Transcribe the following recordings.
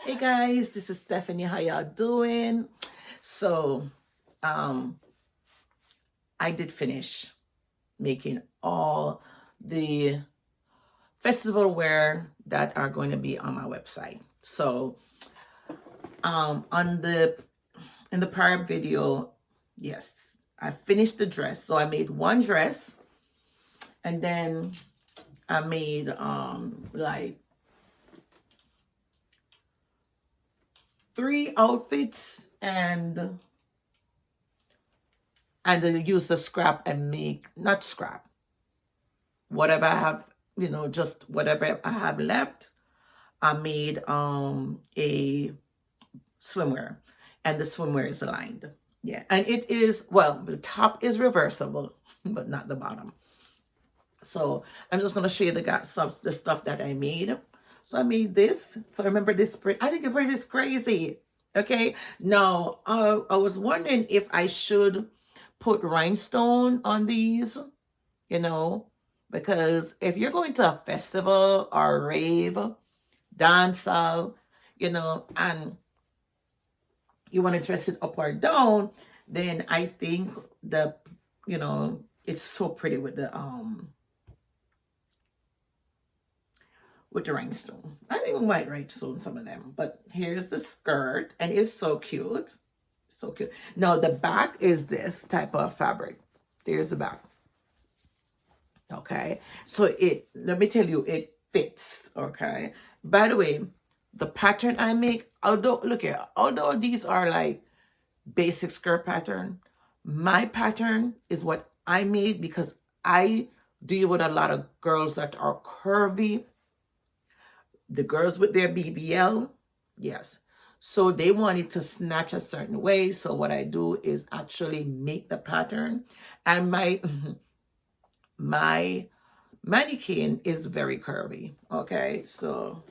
Hey guys, this is Stephanie. How y'all doing? So, um, I did finish making all the festival wear that are going to be on my website. So, on the in the prior video, yes, I finished the dress. So I made one dress, and then I made like 3 outfits and then use the scrap and make, not scrap, whatever I have, just whatever I have left. I made a swimwear, and the swimwear is lined. Yeah, and it is, well, the top is reversible, but not the bottom. So I'm just gonna show you the stuff that I made. So I made this. So remember this print. I think the print is crazy. Okay. Now I was wondering if I should put rhinestone on these, you know, because if you're going to a festival or a rave, dance hall, and you want to dress it up or down, then I think it's so pretty with the rhinestone. I think we might rhinestone some of them, but here's the skirt, and it's so cute. So cute. Now the back is this type of fabric. There's the back. Okay, so let me tell you, it fits. Okay, by the way, the pattern I make, although these are like basic skirt pattern, my pattern is what I made because I deal with a lot of girls that are curvy, the girls with their BBL. Yes, so they wanted to snatch a certain way. So what I do is actually make the pattern, and my mannequin is very curvy. Okay, so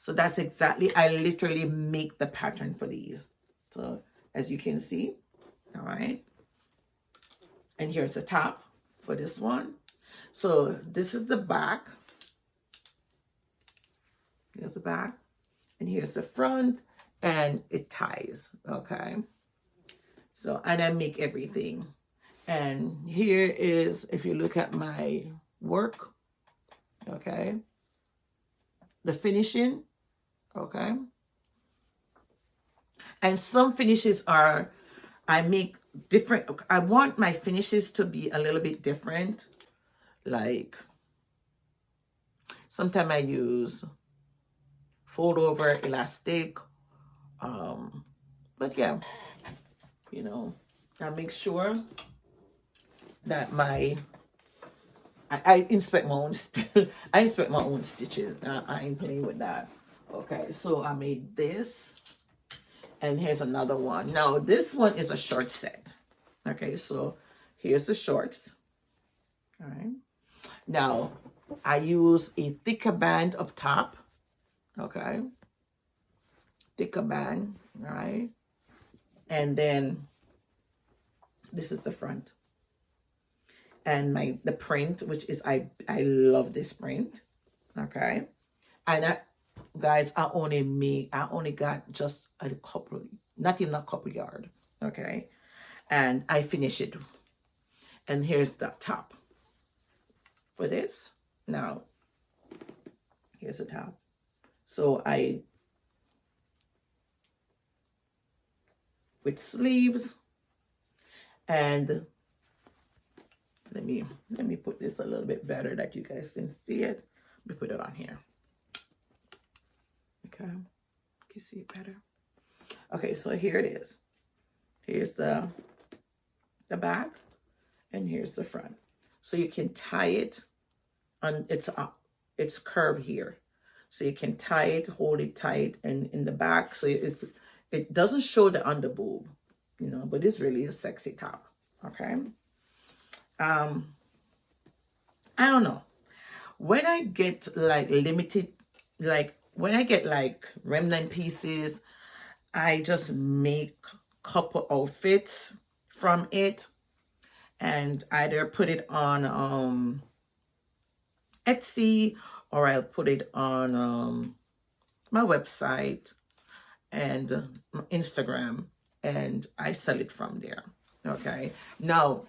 that's exactly, I literally make the pattern for these. So as you can see, all right, and here's the top for this one. So this is the back. Here's the back, and here's the front, and it ties. Okay, so, and I make everything. And here is, if you look at my work, okay, the finishing, okay. And some finishes are, I make different, I want my finishes to be a little bit different. Like, sometimes I use fold over elastic. But yeah, I make sure that I inspect my own I inspect my own stitches. I ain't playing with that. Okay, so I made this, and here's another one. Now this one is a short set. Okay, so here's the shorts. All right. Now I use a thicker band up top. Okay, thicker band. All right, and then this is the front. And the print, which is, I love this print. Okay, and guys, I only got just a couple, not even a couple yard. Okay, and I finish it, and here's the top for this. Now here's the top. So with sleeves, and let me put this a little bit better that you guys can see it. Let me put it on here. Okay, can you see it better? Okay, so here it is. Here's the back, and here's the front. So you can tie it on, it's curved here. So you can tie it, hold it tight, and in the back, so it doesn't show the under boob, but it's really a sexy top. Okay. I don't know. When I get like limited, like when I get like remnant pieces, I just make couple outfits from it and either put it on Etsy, or I'll put it on my website and Instagram, and I sell it from there. Okay. Now,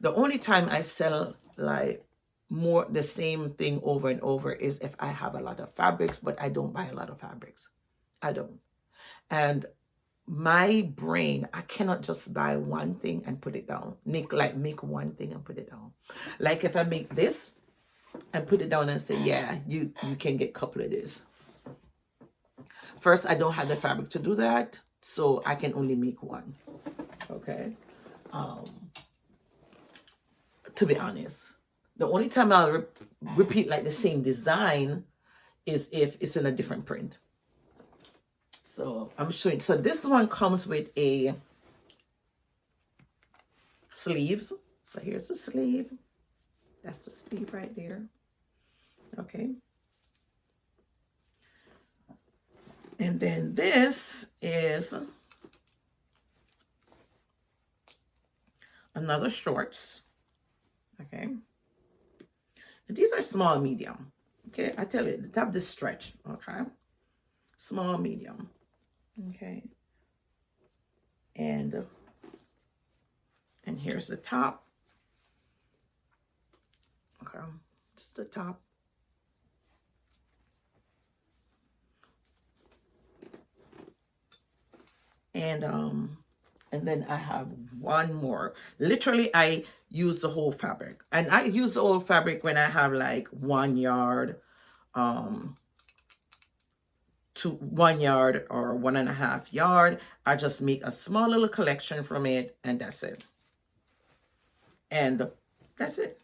the only time I sell like more the same thing over and over is if I have a lot of fabrics, but I don't buy a lot of fabrics. I don't. And my brain, I cannot just buy one thing and put it down. Make one thing and put it down. Like if I make this and put it down and say, yeah, you can get a couple of this. First, I don't have the fabric to do that, so I can only make one. Okay. To be honest, the only time I'll repeat like the same design is if it's in a different print. So I'm showing. So this one comes with a sleeves. So here's the sleeve. That's the sleeve right there. Okay. And then this is another shorts. Okay. And these are small, medium. Okay. I tell you, the top this stretch. Okay. Small, medium. Okay. And here's the top. Okay. Just the top. And then I have one more. Literally, I use the whole fabric. And I use the whole fabric when I have like 1 yard, to 1 yard or 1.5 yard. I just make a small little collection from it, and that's it. And that's it.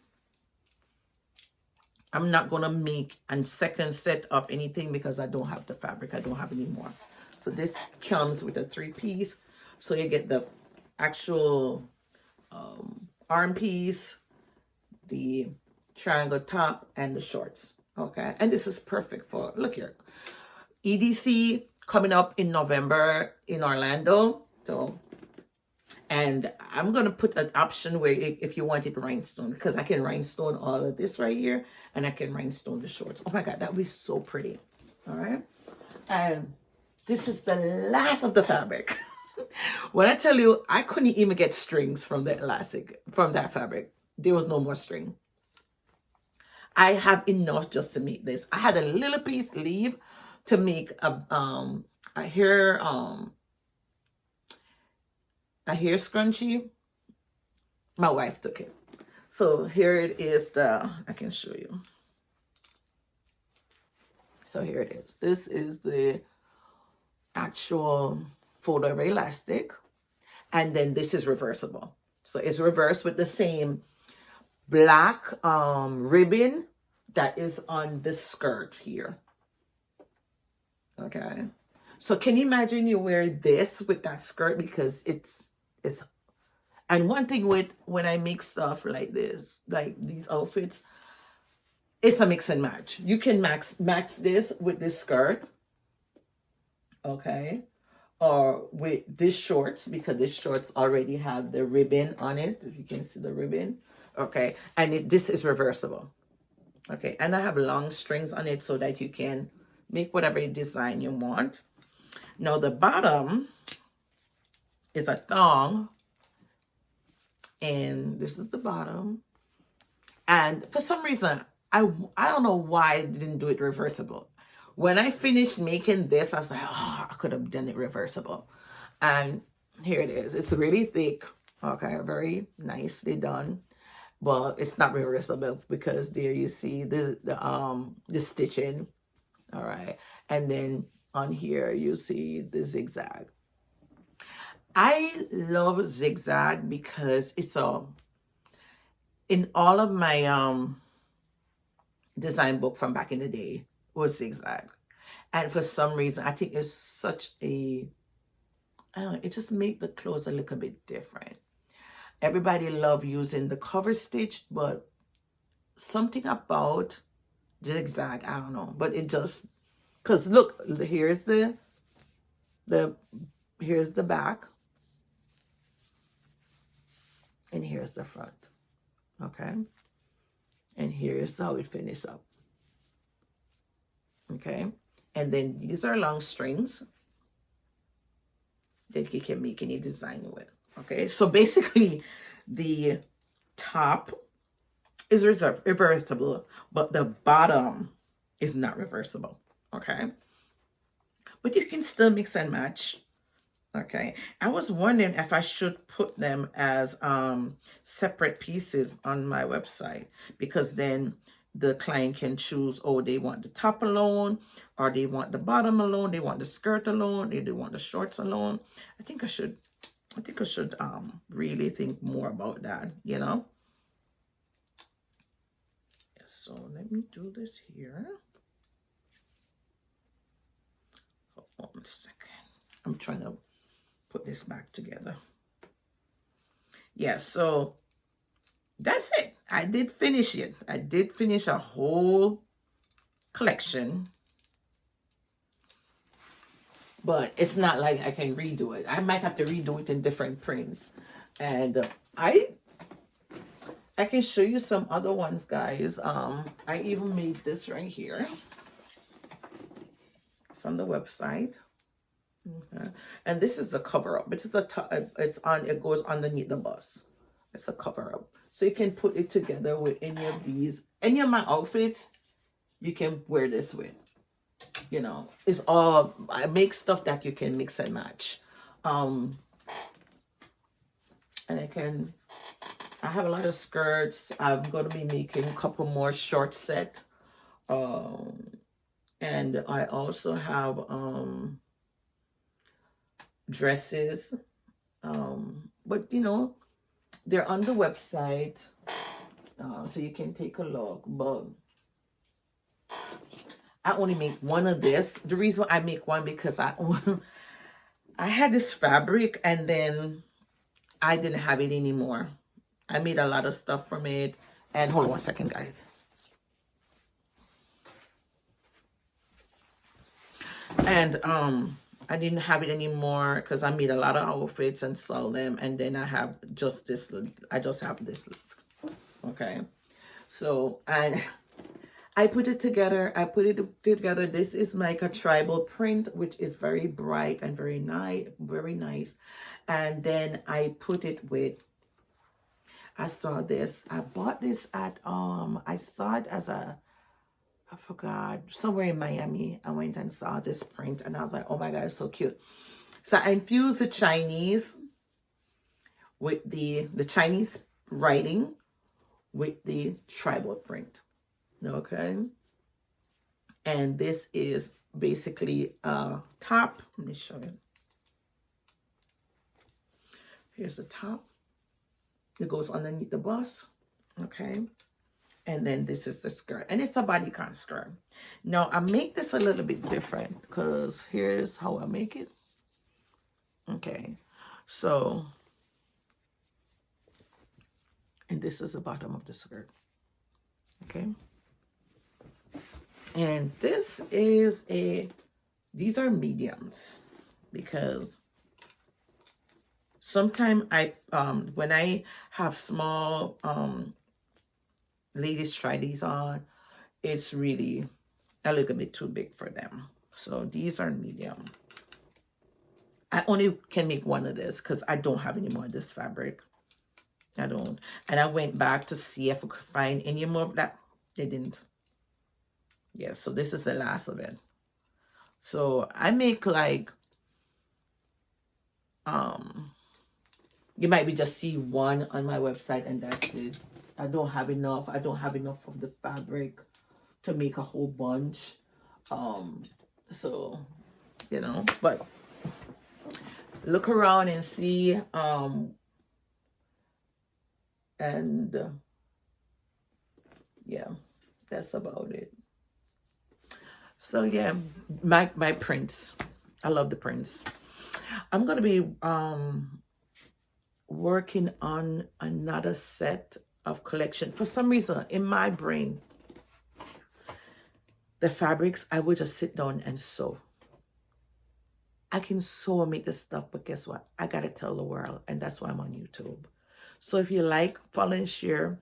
I'm not gonna make a second set of anything because I don't have the fabric. I don't have any more. So this comes with a 3-piece. So you get the actual arm piece, the triangle top, and the shorts. Okay. And this is perfect for, look here, EDC coming up in November in Orlando. So, and I'm going to put an option where if you want it rhinestone, because I can rhinestone all of this right here, and I can rhinestone the shorts. Oh my God, that would be so pretty. All right. And this is the last of the fabric. When I tell you, I couldn't even get strings from the elastic, from that fabric. There was no more string. I have enough just to make this. I had a little piece leave to make a hair scrunchie. My wife took it. So here it is. I can show you. So here it is. This is the actual folder of elastic, and then this is reversible. So it's reversed with the same black ribbon that is on the skirt here. Okay. So can you imagine you wear this with that skirt, because it's and one thing with when I make stuff like this, like these outfits, it's a mix and match. You can match this with this skirt. Okay. Or with these shorts, because these shorts already have the ribbon on it, if you can see the ribbon. Okay. And this is reversible. Okay. And I have long strings on it so that you can make whatever design you want. Now the bottom is a thong, and this is the bottom. And for some reason, I don't know why I didn't do it reversible. When I finished making this, I was like, oh, I could have done it reversible. And here it is. It's really thick. Okay, very nicely done. But it's not reversible because there you see the stitching. All right. And then on here, you see the zigzag. I love zigzag because it's in all of my design book from back in the day was zigzag. And for some reason, I think it's such a, I don't know, it just makes the clothes a little bit different. Everybody love using the cover stitch, but something about zigzag, I don't know. But it just, because look, here's here's the back. And here's the front. Okay. And here's how it finishes up. Okay. And then these are long strings that you can make any design with. Okay, so basically the top is reversible, but the bottom is not reversible. Okay, but you can still mix and match. Okay, I was wondering if I should put them as separate pieces on my website, because then the client can choose, oh, they want the top alone, or they want the bottom alone, they want the skirt alone, they want the shorts alone. I think I should really think more about that, you know. So let me do this here. Hold on a second. I'm trying to put this back together. Yeah, so that's it. I did finish it. I did finish a whole collection, but it's not like I can redo it. I might have to redo it in different prints. And I can show you some other ones, guys. I even made this right here. It's on the website. Okay. And this is a cover up. It goes underneath the bust. It's a cover up. So you can put it together with any of these. Any of my outfits, you can wear this with. You know, it's all, I make stuff that you can mix and match. And I have a lot of skirts. I'm going to be making a couple more short set. And I also have dresses. But you know, they're on the website. So you can take a look. But I only make one of this. The reason I make one, because I had this fabric and then I didn't have it anymore. I made a lot of stuff from it. And hold on one second, guys. And I didn't have it anymore because I made a lot of outfits and sell them. And then I have just this. I just have this. Okay. So, and I put it together. This is like a tribal print, which is very bright and very nice. And then I put it with, I saw this. I bought this at, I saw it as I forgot, somewhere in Miami. I went and saw this print and I was like, oh my God, it's so cute. So I infused the Chinese with the Chinese writing with the tribal print. Okay. And this is basically a top. Let me show you. Here's the top. It goes underneath the bust. Okay. And then this is the skirt. And it's a bodycon skirt. Now, I make this a little bit different because here's how I make it. Okay. So, and this is the bottom of the skirt. Okay. And this is these are mediums, because sometimes when I have small ladies try these on, it's really a little bit too big for them. So these are medium. I only can make one of this because I don't have any more of this fabric. I don't. And I went back to see if I could find any more of that. They didn't. Yeah, so this is the last of it. So I make like, you might be just see one on my website and that's it. I don't have enough. I don't have enough of the fabric to make a whole bunch. So, you know, but look around and see, yeah, that's about it. So yeah, my prints. I love the prints. I'm gonna be working on another set of collection. For some reason, in my brain, the fabrics, I would just sit down and sew. I can sew and make this stuff, but guess what? I gotta tell the world, and that's why I'm on YouTube. So if you like, follow and share.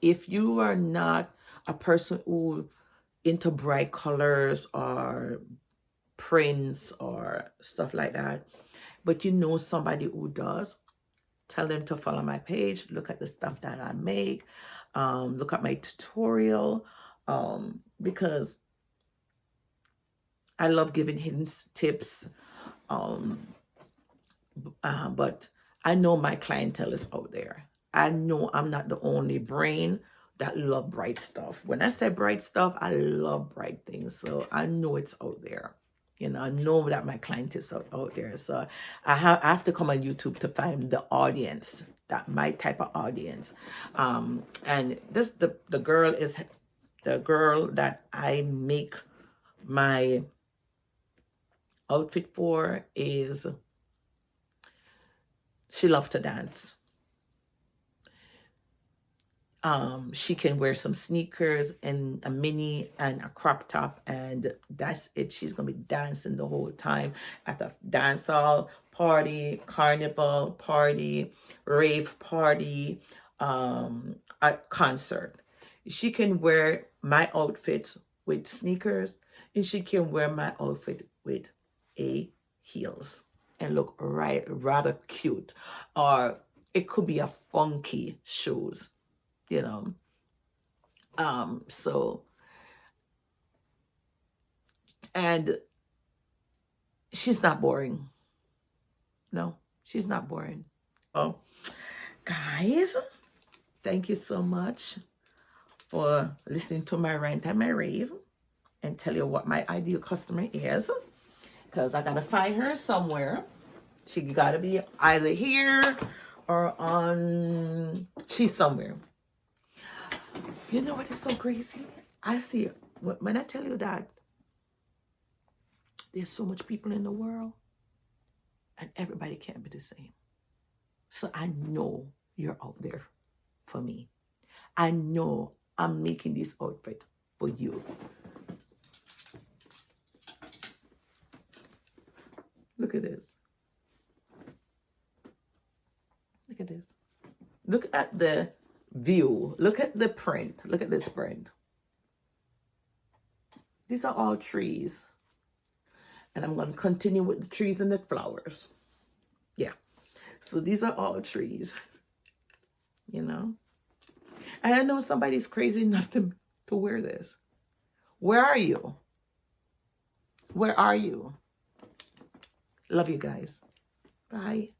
If you are not a person who into bright colors or prints or stuff like that, but you know somebody who does, tell them to follow my page, look at the stuff that I make, look at my tutorial, because I love giving hidden tips, but I know my clientele is out there. I know I'm not the only brain that love bright stuff. When I say bright stuff, I love bright things. So I know it's out there. You know, I know that my client is out there. So I have to come on YouTube to find the audience, that my type of audience. And this the girl is the girl that I make my outfit for. Is she loves to dance. She can wear some sneakers and a mini and a crop top, and that's it. She's gonna be dancing the whole time at a dance hall party, carnival party, rave party, a concert. She can wear my outfits with sneakers, and she can wear my outfit with a heels and look rather cute. Or it could be a funky shoes, you know. So, and she's not boring. No, she's not boring. Oh, guys, thank you so much for listening to my rant and my rave, and tell you what my ideal customer is, because I gotta find her somewhere. She gotta be either here or on, she's somewhere. You know what is so crazy? I see, when I tell you that there's so much people in the world and everybody can't be the same. So I know you're out there for me. I know I'm making this outfit for you. Look at this. Look at this. Look at the view. Look at the print. Look at this print. These are all trees. And I'm going to continue with the trees and the flowers. Yeah. So these are all trees. You know? And I know somebody's crazy enough to wear this. Where are you? Where are you? Love you guys. Bye.